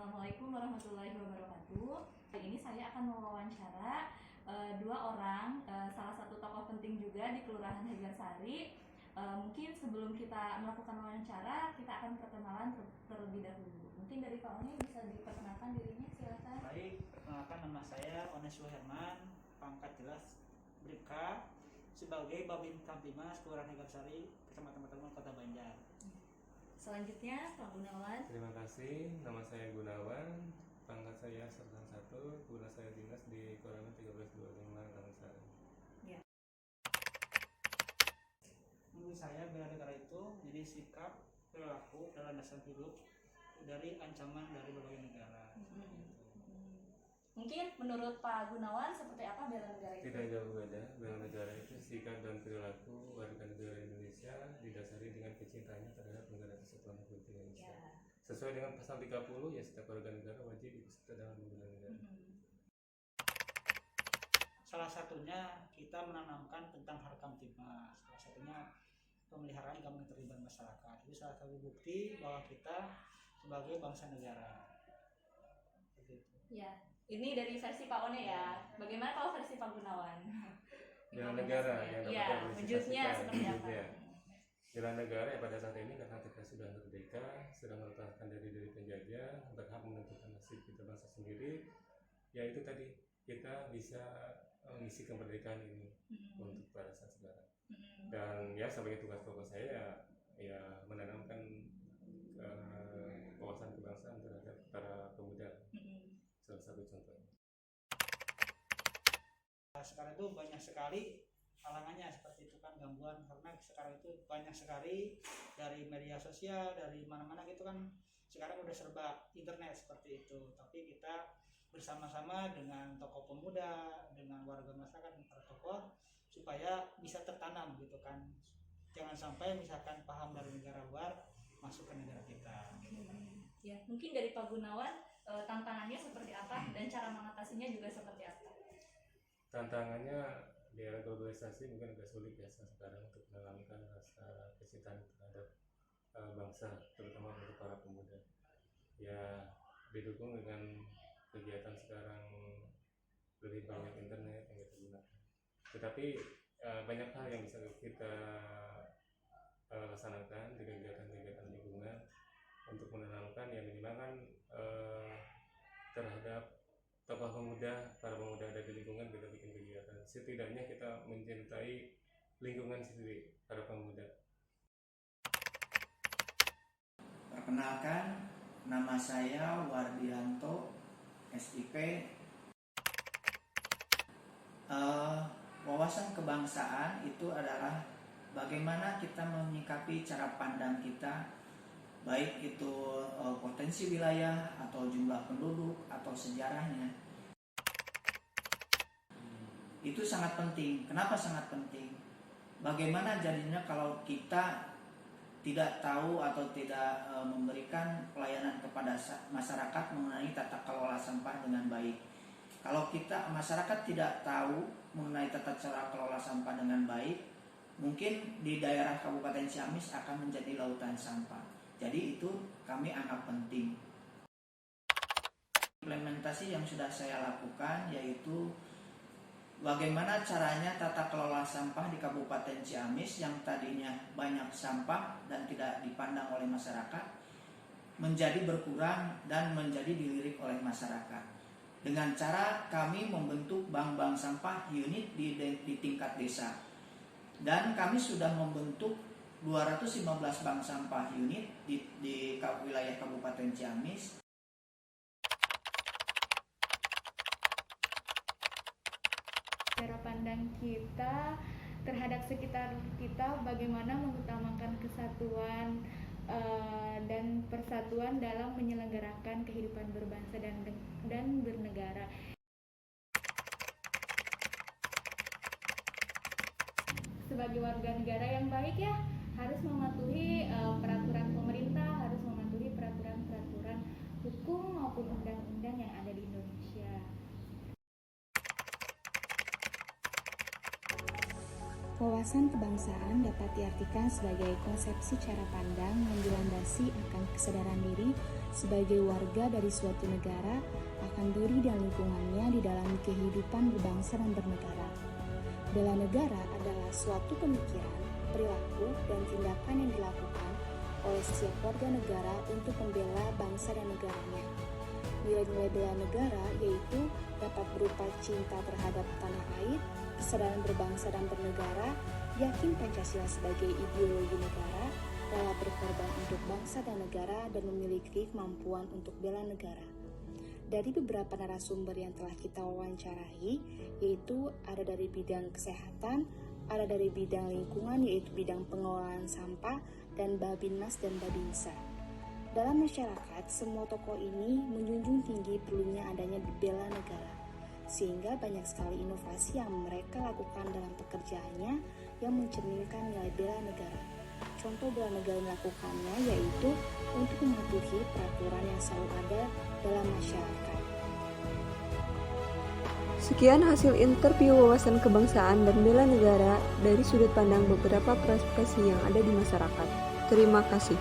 Assalamualaikum warahmatullahi wabarakatuh. Hari ini saya akan mewawancara dua orang, salah satu tokoh penting juga di Kelurahan Hegarsari. Mungkin sebelum kita melakukan wawancara, kita akan perkenalan terlebih dahulu. Mungkin dari Pak Oni bisa diperkenalkan dirinya, silakan. Baik, perkenalkan nama saya Ones Suherman, pangkat jelas Bribka, sebagai Babin Kamtimas Kelurahan Hegarsari, Kecamatan Matamun, Kota Banjar. Selanjutnya Pak Gunawan. Terima kasih, nama saya Gunawan, pangkat saya Sersan 1, guna saya dinas di Koramil 1325 Karangsari. Ya. Menurut saya bela negara itu jadi sikap, perilaku, dan landasan hidup dari ancaman dari berbagai negara. Mungkin menurut Pak Gunawan seperti apa bela negara itu? Tidak jauh beda, bela negara itu sikap dan perilaku warga negara Indonesia didasari dengan kecintaannya terhadap negara kesatuan Republik Indonesia. Ya. Sesuai dengan pasal 30, ya setiap warga negara wajib ikut serta dalam membela negara. Salah satunya kita menanamkan tentang Harkam Tipmas. Salah satunya pemeliharaan keamanan terlibat masyarakat. Itu salah satu bukti bahwa kita sebagai bangsa negara. Seperti itu. Ya, ini dari versi Pak One ya. Bagaimana kalau versi Pak Gunawan? Bela negara yang Iya, wujudnya seperti apa? Bela negara ya pada saat ini karena kita sudah merdeka, sudah melepaskan diri dari penjajah, berhak menentukan nasib kita bangsa sendiri. Ya itu tadi kita bisa mengisi kemerdekaan ini untuk pada saat sekarang. Dan ya sebagai tugas pokok saya ya menanamkan wawasan kebangsaan terhadap para pemuda. Salah satu contohnya. Sekarang itu banyak sekali halangannya seperti itu kan, gangguan, karena sekarang itu banyak sekali dari media sosial, dari mana-mana gitu kan, sekarang udah serba internet seperti itu. Tapi kita bersama-sama dengan tokoh pemuda, dengan warga masyarakat, dan para tokoh supaya bisa tertanam gitu kan, jangan sampai misalkan paham dari negara luar masuk ke negara kita gitu kan. Ya, mungkin dari Pak Gunawan tantangannya seperti apa dan cara mengatasinya juga seperti apa? Tantangannya di era globalisasi mungkin agak sulit ya sekarang untuk menanamkan rasa kecintaan terhadap bangsa, terutama untuk para pemuda. Ya didukung dengan kegiatan sekarang lebih banyak internet yang kita gunakan. Tetapi banyak hal yang bisa kita laksanakan di kegiatan-kegiatan lingkungan untuk menanamkan yang minimal kan terhadap tokoh pemuda, para pemuda ada di lingkungan kita bikin kegiatan. Setidaknya kita mencintai lingkungan sendiri, para pemuda. Perkenalkan, nama saya Wardianto, SIP. Wawasan kebangsaan itu adalah bagaimana kita menyikapi cara pandang kita, baik itu potensi wilayah atau jumlah penduduk atau sejarahnya. Itu sangat penting. Kenapa sangat penting? Bagaimana jadinya kalau kita tidak tahu atau tidak memberikan pelayanan kepada masyarakat mengenai tata kelola sampah dengan baik. Kalau kita masyarakat tidak tahu mengenai tata cara kelola sampah dengan baik, mungkin di daerah Kabupaten Ciamis akan menjadi lautan sampah. Jadi itu kami anggap penting. Implementasi yang sudah saya lakukan yaitu bagaimana caranya tata kelola sampah di Kabupaten Ciamis yang tadinya banyak sampah dan tidak dipandang oleh masyarakat menjadi berkurang dan menjadi dilirik oleh masyarakat. Dengan cara kami membentuk bank-bank sampah unit di tingkat desa. Dan kami sudah membentuk 215 bank sampah unit di wilayah Kabupaten Ciamis. Cara pandang kita terhadap sekitar kita, bagaimana mengutamakan kesatuan dan persatuan dalam menyelenggarakan kehidupan berbangsa dan bernegara. Sebagai warga negara yang baik ya harus mematuhi peraturan pemerintah, harus mematuhi peraturan-peraturan hukum maupun undang-undang yang ada di Indonesia. Wawasan kebangsaan dapat diartikan sebagai konsepsi cara pandang yang dilandasi akan kesadaran diri sebagai warga dari suatu negara akan diri dan lingkungannya di dalam kehidupan berbangsa dan bernegara. Bela negara adalah suatu pemikiran, perilaku, dan tindakan yang dilakukan oleh setiap warga negara untuk membela bangsa dan negaranya. Nilai-nilai bela negara yaitu dapat berupa cinta terhadap tanah air, kesadaran berbangsa dan bernegara, yakin Pancasila sebagai ideologi negara, rela berkorban untuk bangsa dan negara, dan memiliki kemampuan untuk bela negara. Dari beberapa narasumber yang telah kita wawancarai, yaitu ada dari bidang kesehatan, ada dari bidang lingkungan yaitu bidang pengelolaan sampah, dan Babinmas dan Babinsa. Dalam masyarakat, semua tokoh ini menjunjung tinggi perlunya adanya bela negara, sehingga banyak sekali inovasi yang mereka lakukan dalam pekerjaannya yang mencerminkan nilai bela negara. Contoh bela negara yang dilakukannya yaitu untuk mematuhi peraturan yang selalu ada dalam masyarakat. Sekian hasil interview wawasan kebangsaan dan bela negara dari sudut pandang beberapa profesi yang ada di masyarakat. Terima kasih.